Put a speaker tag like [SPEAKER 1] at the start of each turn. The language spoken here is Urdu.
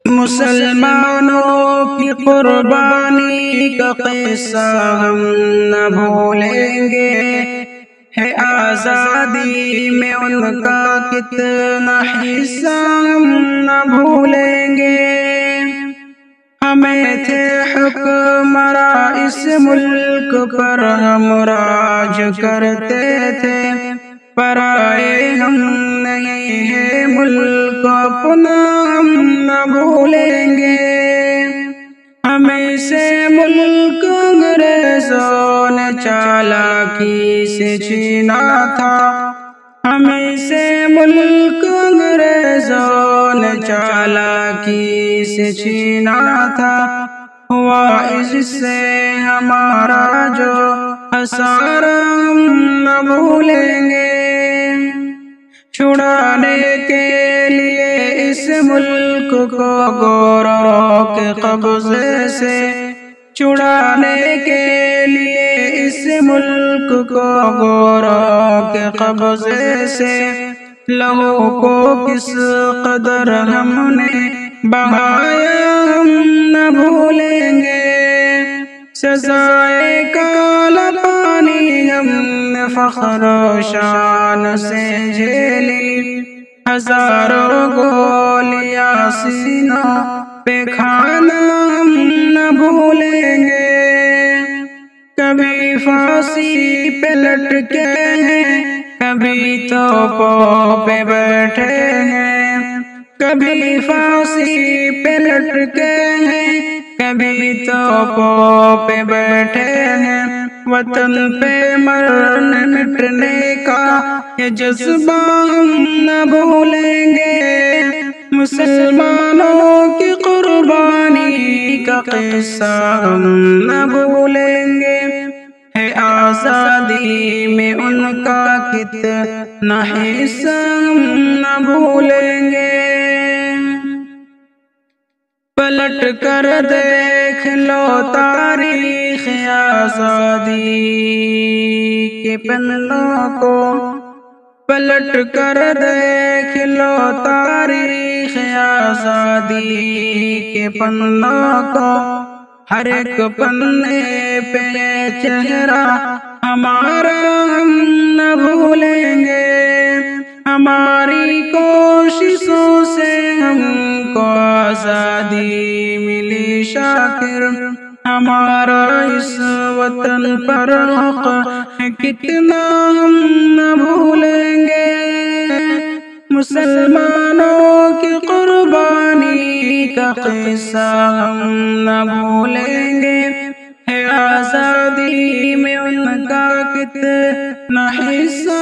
[SPEAKER 1] مسلمانوں کی قربانی کا قصہ ہم نہ بھولیں گے، ہے آزادی میں ان کا کتنا حصہ ہم نہ بھولیں گے۔ ہمیں تھے حکمراں اس ملک پر، ہم راج کرتے تھے، پرائے ہم نہیں ہے ملک اپنا ہم نہ بھولیں گے۔ ہمیں سے ملک انگریزوں نے چالاکی سے چھینا تھا، ہمیں سے ملک انگریزوں نے چالاکی سے چھینا تھا، ہوا اس سے ہمارا جو خسارہ ہم نہ بھولیں گے۔ چھڑانے کے لیے اس ملک کو گوروں کے قبضے سے، چھڑانے کے لیے اس ملک کو گوروں کے قبضے سے، لہو کو کس قدر ہم نے بہایا ہم نہ بھولیں گے۔ سزائے کالا پانی ہم نے فخر و شان سے جھیلی، ہزاروں گولیاں سینوں پہ کھانا ہم نہ بھولیں گے۔ کبھی پھانسی پہ لٹکے ہیں، کبھی توپوں پہ بیٹھے ہیں، کبھی پھانسی پہ لٹکے ہیں، کبھی توپوں پہ بیٹھے ہیں۔ وطن پہ مرنے مٹنے کا یہ جذبہ ہم نہ بھولیں گے، مسلمانوں کی قربانی کا قصہ ہم نہ بھولیں گے، ہے آزادی میں ان کا کتنا حصہ ہم نہ بھولیں گے۔ پلٹ کر دیکھ لو تاریخ آزادی کے پنوں کو، پلٹ کر دیکھ لو تاریخ آزادی کے پنوں کو، ہر ایک پنے پہ چہرہ ہمارا ہم نہ بھولیں گے۔ ہماری کوششوں سے ہم کو آزادی ملی شاکر، ہمارا اس وطن پر حق ہے کتنا ہم نہ بھولیں گے۔ مسلمانوں کی قربانی کا قصہ ہم نہ بھولیں گے، ہے آزادی میں ان کا کتنا حصہ